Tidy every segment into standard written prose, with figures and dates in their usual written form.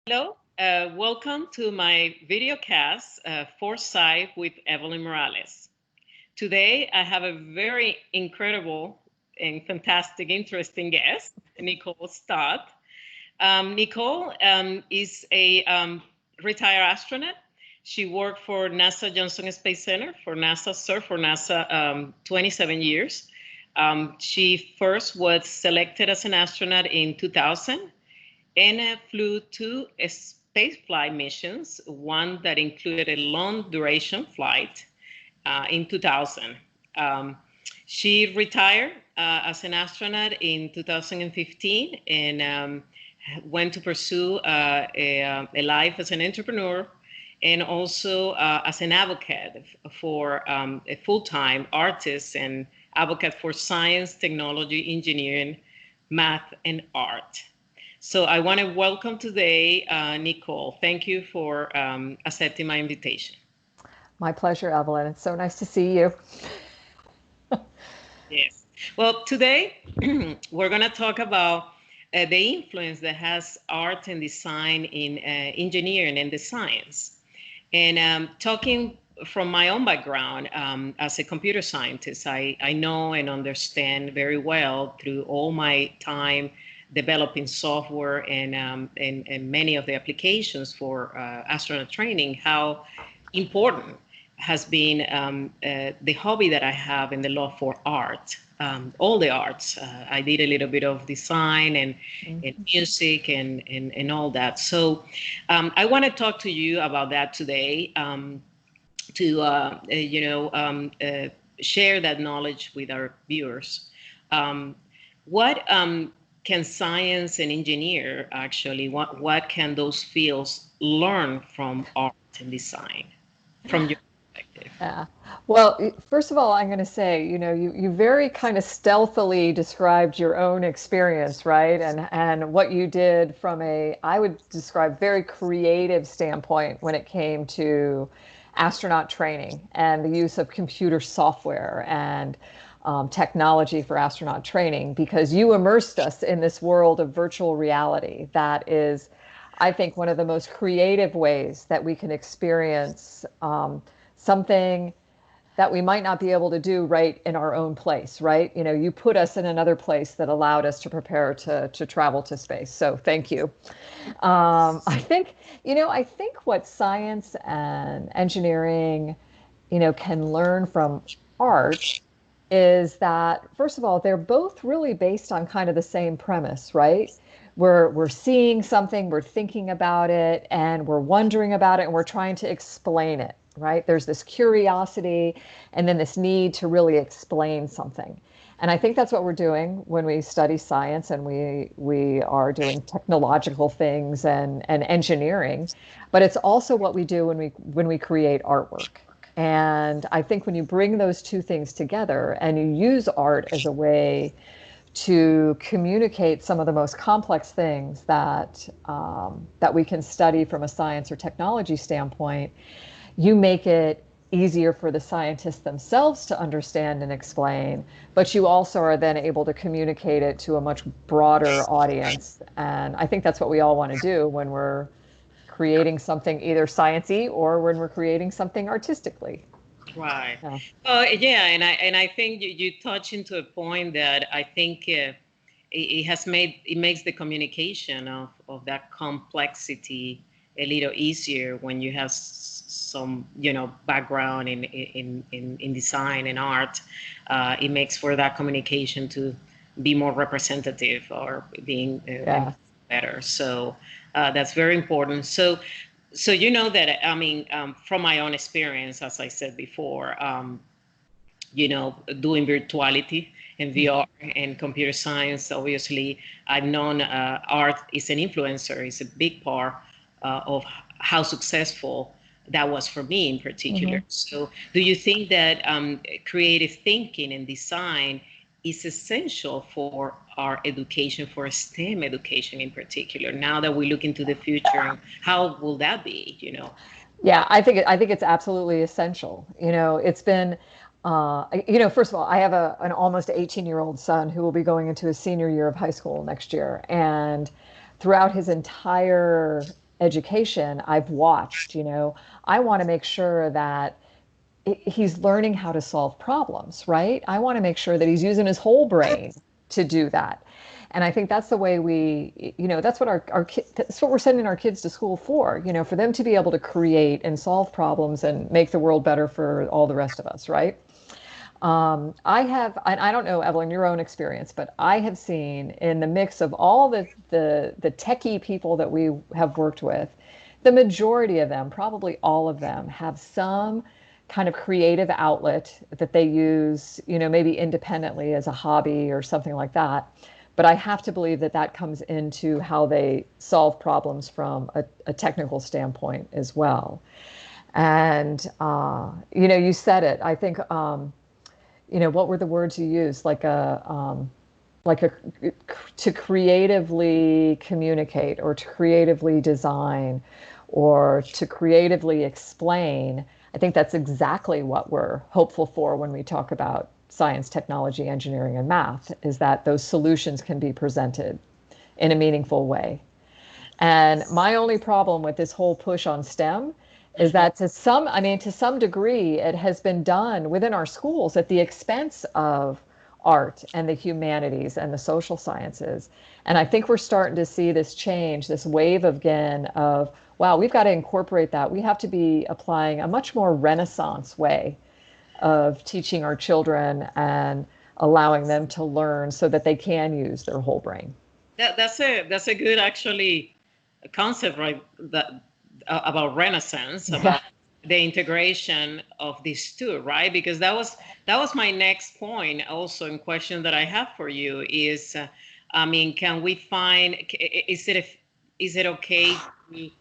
Hello, welcome to my video cast, Foresight with Evelyn Morales. Today, I have a very incredible and fantastic, interesting guest, Nicole Stott. Nicole is a retired astronaut. She worked for NASA Johnson Space Center, for NASA, served for NASA 27 years. She first was selected as an astronaut in 2000 and flew two space flight missions, one that included a long duration flight in 2000. Um, she retired as an astronaut in 2015 and went to pursue a life as an entrepreneur and also as an advocate for a full-time artist and advocate for science, technology, engineering, math, and art. So I want to welcome today Nicole. Thank you for accepting my invitation. My pleasure, Evelyn. It's so nice to see you. Yes. Well, today we're going to talk about the influence that has art and design in engineering and the science. And talking from my own background as a computer scientist, I know and understand very well through all my time developing software and many of the applications for astronaut training, how important has been the hobby that I have and the love for art, all the arts. I did a little bit of design and music and all that. So I want to talk to you about that today to, share that knowledge with our viewers. What can science and engineer actually, what can those fields learn from art and design from your perspective? Yeah. Well, first of all, I'm going to say, you very kind of stealthily described your own experience, right? And what you did from I would describe, very creative standpoint when it came to astronaut training and the use of computer software and technology for astronaut training, because you immersed us in this world of virtual reality that is, I think, one of the most creative ways that we can experience something that we might not be able to do right in our own place, right? You put us in another place that allowed us to prepare to travel to space. So thank you. I think what science and engineering, can learn from art is that, first of all, they're both really based on kind of the same premise, right? We're seeing something, we're thinking about it, and we're wondering about it, and we're trying to explain it, right? There's this curiosity and then this need to really explain something. And I think that's what we're doing when we study science and we are doing technological things and engineering. But it's also what we do when we create artwork. And I think when you bring those two things together and you use art as a way to communicate some of the most complex things that we can study from a science or technology standpoint, you make it easier for the scientists themselves to understand and explain, but you also are then able to communicate it to a much broader audience. And I think that's what we all want to do when we're creating something either sciencey or when we're creating something artistically. Right. Yeah. Yeah, and I think you touch into a point that I think it makes the communication of that complexity a little easier when you have some background in design and art. It makes for that communication to be more representative or being Yeah. better. So that's very important. So you know that I mean, from my own experience, as I said before, doing virtuality and VR and computer science. Obviously, I've known art is an influencer. It's a big part of how successful that was for me in Hmm. particular. So, do you think that creative thinking and design is essential for our education, for STEM education in particular? Now that we look into the future, how will that be? Yeah, I think it's absolutely essential. It's been, first of all, I have an almost 18-year-old son who will be going into his senior year of high school next year, and throughout his entire education, I've watched, I want to make sure that he's learning how to solve problems, right? I want to make sure that he's using his whole brain to do that. And I think that's the way that's what that's what we're sending our kids to school for, for them to be able to create and solve problems and make the world better for all the rest of us, right? I don't know, Evelyn, your own experience, but I have seen in the mix of all the techie people that we have worked with, the majority of them, probably all of them, have some kind of creative outlet that they use, maybe independently as a hobby or something like that. But I have to believe that that comes into how they solve problems from a technical standpoint as well. And, you said it. I think, what were the words you used? Like a to creatively communicate or to creatively design or to creatively explain. I think that's exactly what we're hopeful for when we talk about science, technology, engineering, and math, is that those solutions can be presented in a meaningful way. And my only problem with this whole push on STEM is that to some degree, it has been done within our schools at the expense of art and the humanities and the social sciences. And I think we're starting to see this change, this wave again of, wow, we've got to incorporate that. We have to be applying a much more Renaissance way of teaching our children and allowing them to learn so that they can use their whole brain. That's a good actually concept, right? That about Renaissance, about the integration of these two, right? Because that was my next point also in question that I have for you is, can we find, is it okay to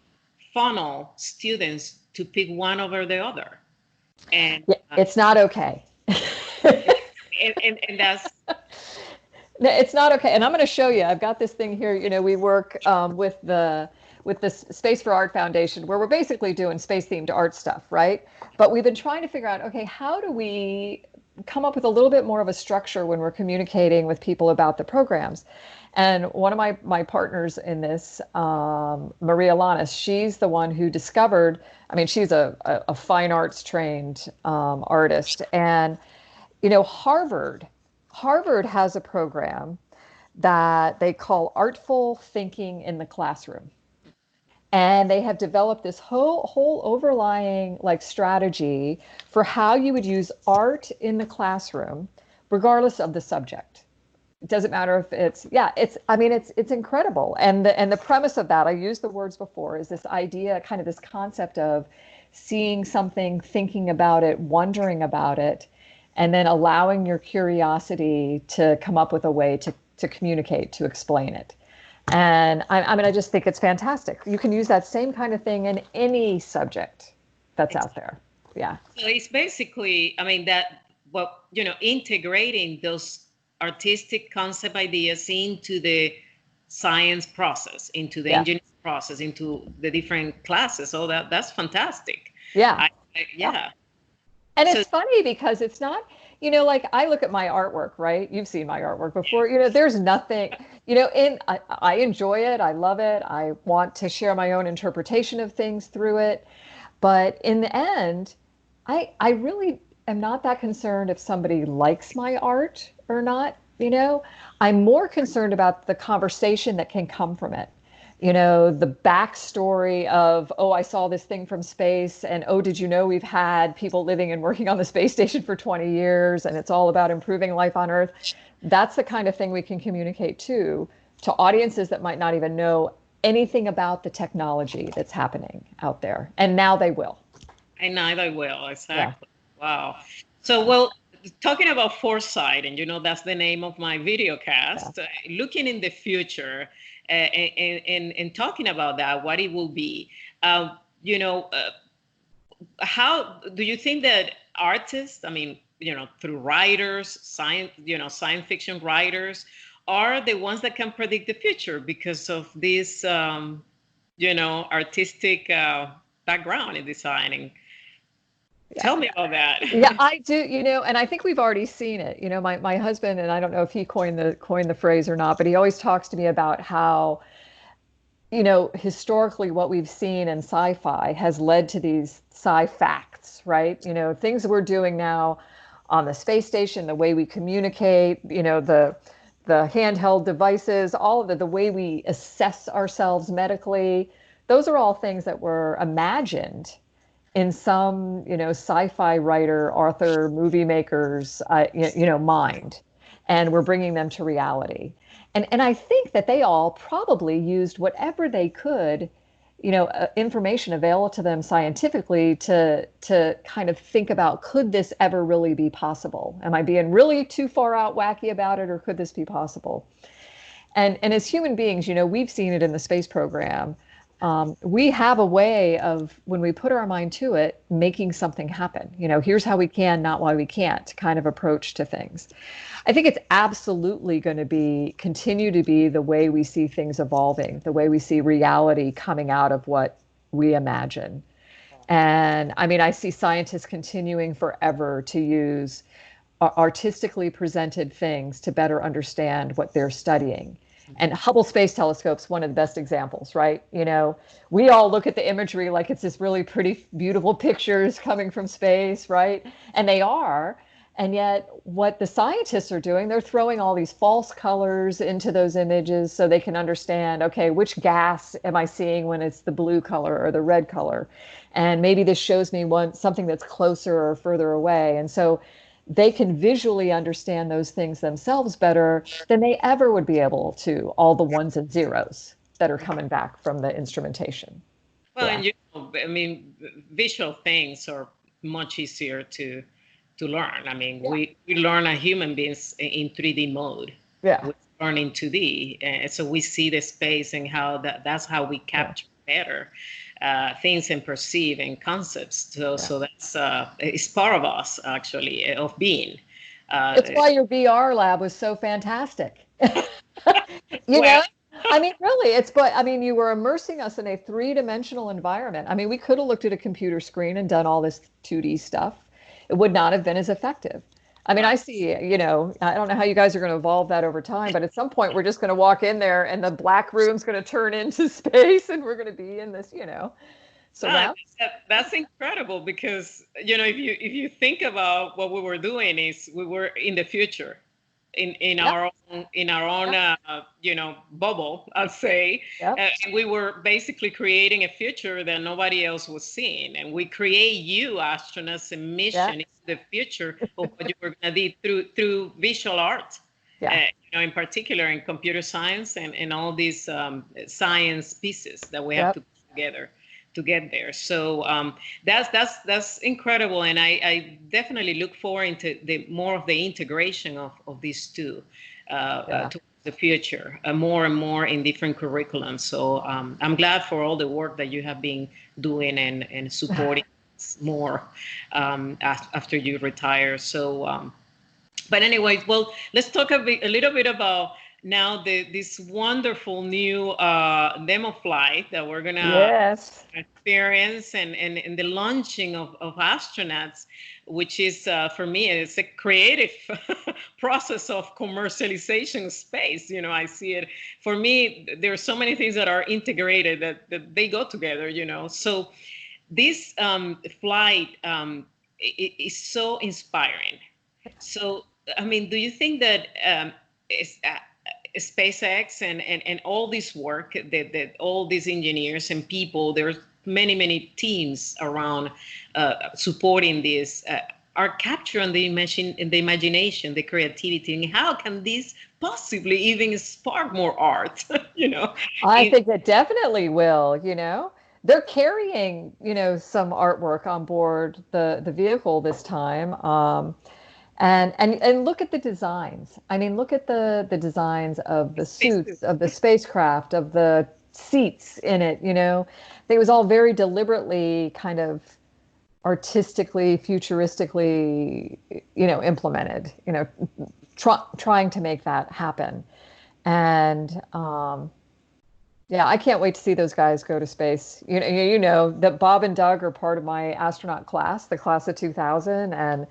funnel students to pick one over the other? And it's not okay. and that's No, it's not okay. And I'm going to show you. I've got this thing here. We work with the Space for Art Foundation, where we're basically doing space themed art stuff, right? But we've been trying to figure out, okay, how do we come up with a little bit more of a structure when we're communicating with people about the programs? And one of my partners in this, Maria Lanis, she's the one who discovered, she's a fine arts trained artist. And, Harvard has a program that they call Artful Thinking in the Classroom. And they have developed this whole overlying strategy for how you would use art in the classroom, regardless of the subject. It doesn't matter if it's incredible. And the premise of that, I used the words before, is this idea, kind of this concept of seeing something, thinking about it, wondering about it, and then allowing your curiosity to come up with a way to communicate, to explain it. And I just think it's fantastic. You can use that same kind of thing in any subject that's out there. Yeah. So it's basically, integrating those artistic concept ideas into the science process, into the engineering process, into the different classes. So that's fantastic. Yeah. Yeah. And it's funny because it's not, I look at my artwork, right? You've seen my artwork before. There's nothing, I enjoy it. I love it. I want to share my own interpretation of things through it. But in the end, I really am not that concerned if somebody likes my art or not. I'm more concerned about the conversation that can come from it. The backstory of, oh, I saw this thing from space, and oh, did you know we've had people living and working on the space station for 20 years, and it's all about improving life on Earth. That's the kind of thing we can communicate to audiences that might not even know anything about the technology that's happening out there. And now they will. And now they will, exactly. Yeah. Wow. So, well, talking about foresight, and that's the name of my video cast, looking in the future, and talking about that, what it will be, how do you think that artists, through writers, science fiction writers, are the ones that can predict the future because of this, artistic background in designing? Tell me about that. Yeah, I do, and I think we've already seen it. My husband, and I don't know if he coined the phrase or not, but he always talks to me about how historically what we've seen in sci-fi has led to these sci-facts, right? Things we're doing now on the space station, the way we communicate, the handheld devices, all of the way we assess ourselves medically, those are all things that were imagined in some, sci-fi writer, author, movie maker's, mind, and we're bringing them to reality. And I think that they all probably used whatever they could, information available to them scientifically to kind of think about, could this ever really be possible? Am I being really too far out wacky about it, or could this be possible? And as human beings, we've seen it in the space program. We have a way of, when we put our mind to it, making something happen. Here's how we can, not why we can't kind of approach to things. I think it's absolutely going to continue to be the way we see things evolving, the way we see reality coming out of what we imagine. And I mean, I see scientists continuing forever to use artistically presented things to better understand what they're studying. And Hubble Space Telescope's one of the best examples, right? We all look at the imagery like it's this really pretty, beautiful pictures coming from space, right? And they are. And yet, what the scientists are doing, they're throwing all these false colors into those images so they can understand, okay, which gas am I seeing when it's the blue color or the red color? And maybe this shows me something that's closer or further away. And so they can visually understand those things themselves better than they ever would be able to, all the ones and zeros that are coming back from the instrumentation. Well, Yeah. and I mean, visual things are much easier to learn. I mean, Yeah. we learn as human beings in 3D mode. Yeah. We learn in 2D, and so we see the space and how that's how we capture better things and perceive and concepts. So that's it's part of us actually of being. It's why your VR lab was so fantastic. you Well, know, I mean, really, but I mean, you were immersing us in a three-dimensional environment. I mean, we could have looked at a computer screen and done all this 2D stuff. It would not have been as effective. I mean, right. I see, I don't know how you guys are going to evolve that over time, but at some point we're just going to walk in there and the black room's going to turn into space and we're going to be in this, Ah, surround. that's incredible because if you think about what we were doing is we were in the future in Yep, our own yep, bubble, I'd say. yep, And we were basically creating a future that nobody else was seeing, and we create you astronauts a yeah, mission into the future of what you were going to do through visual art, yeah, in particular in computer science and all these science pieces that we have yep. to put together to get there. So that's incredible, and I definitely look forward to the more of the integration of these two Yeah. to the future, more and more in different curriculums. So I'm glad for all the work that you have been doing and supporting more after you retire. So but anyways, well, let's talk a little bit about now this wonderful new demo flight that we're gonna Yes. experience and the launching of astronauts, which is for me it's a creative process of commercialization of space. I see it. For me, there are so many things that are integrated that they go together. So this flight is so inspiring. So, I mean, do you think that SpaceX and all this work that all these engineers and people, there's many teams around supporting this, are capturing the imagination, the creativity, and how can this possibly even spark more art? I In, think it definitely will. They're carrying, some artwork on board the vehicle this time. And look at the designs. I mean, look at the designs of the space suit. suits, of the spacecraft, of the seats in it. It was all very deliberately kind of artistically, futuristically, implemented, trying to make that happen. And yeah, I can't wait to see those guys go to space. You know that Bob and Doug are part of my astronaut class, the class of 2000, and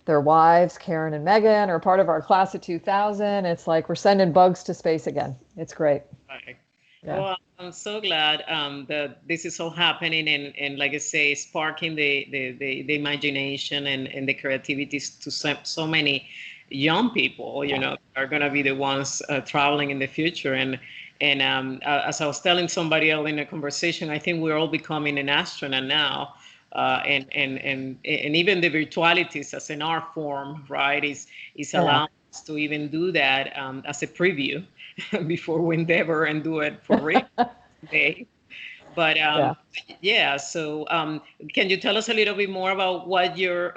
their wives, Karen and Megan, are part of our class of 2000. It's like we're sending bugs to space again. It's great. Right. Yeah. Well, I'm so glad that this is all happening and like I say, sparking the imagination and the creativity to so many young people, Yeah. are going to be the ones traveling in the future. And as I was telling somebody else in a conversation, I think we're all becoming an astronaut now. And even the virtualities as an art form, right, is Yeah. allowing us to even do that as a preview before we endeavor and do it for real today. But Yeah. yeah, so can you tell us a little bit more about what you're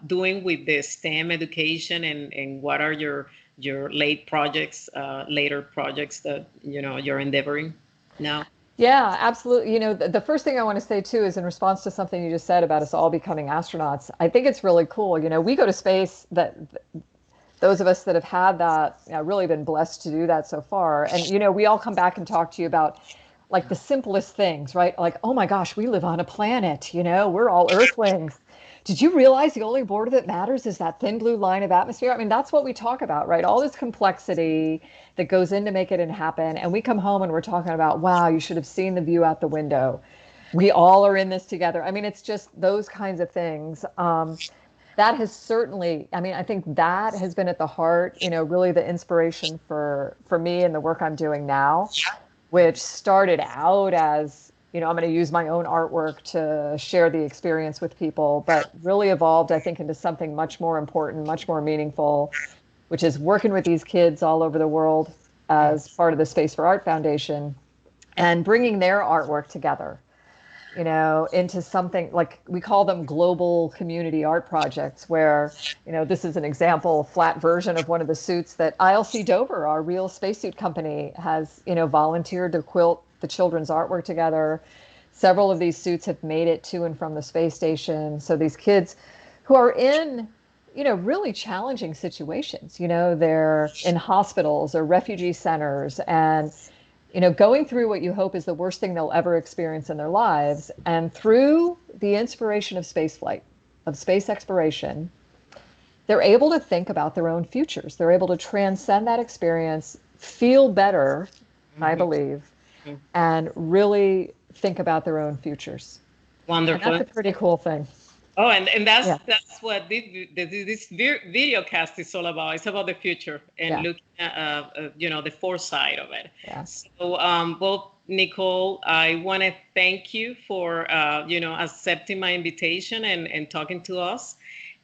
doing with the STEM education and what are your later projects that you're endeavoring now? Yeah, absolutely. The first thing I want to say too is in response to something you just said about us all becoming astronauts. I think it's really cool. We go to space that those of us that have had that, really been blessed to do that so far. And we all come back and talk to you about like the simplest things, right? Like, oh my gosh, we live on a planet, we're all Earthlings. Did you realize the only border that matters is that thin blue line of atmosphere? I mean, that's what we talk about, right? All this complexity that goes in to make it happen. And we come home and we're talking about, wow, you should have seen the view out the window. We all are in this together. I mean, it's just those kinds of things. That has certainly, I mean, I think that has been at the heart, really the inspiration for me and the work I'm doing now, which started out as, I'm going to use my own artwork to share the experience with people, but really evolved, I think, into something much more important, much more meaningful, which is working with these kids all over the world as part of the Space for Art Foundation and bringing their artwork together, into something like we call them global community art projects, where, this is an example, flat version of one of the suits that ILC Dover, our real spacesuit company, has, volunteered to quilt the children's artwork together. Several of these suits have made it to and from the space station. So these kids who are in, really challenging situations, they're in hospitals or refugee centers and going through what you hope is the worst thing they'll ever experience in their lives. And through the inspiration of spaceflight, of space exploration, they're able to think about their own futures. They're able to transcend that experience, feel better, I Mhm. believe, and really think about their own futures. And that's Wonderful. a pretty cool thing. Oh, and that's Yeah. that's what this video cast is all about. It's about the future and Yeah. looking at the foresight of it. Yeah. So, well, Nicole, I want to thank you for accepting my invitation and talking to us.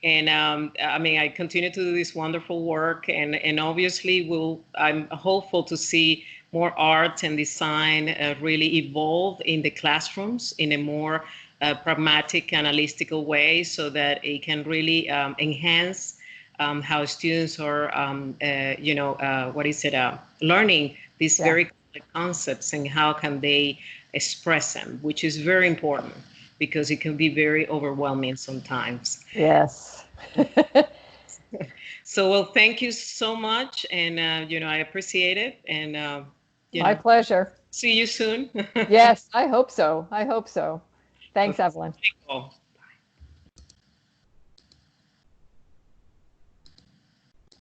And I mean, I continue to do this wonderful work, and obviously, I'm hopeful to see more art and design really evolve in the classrooms in a more pragmatic, analytical way, so that it can really enhance how students are, learning these Yeah. very complex concepts and how can they express them, which is very important because it can be very overwhelming sometimes. Yes. So, well, thank you so much, and I appreciate it, and My pleasure. see you soon. Yes, I hope so. I hope so. Thanks, Okay, Evelyn. cool.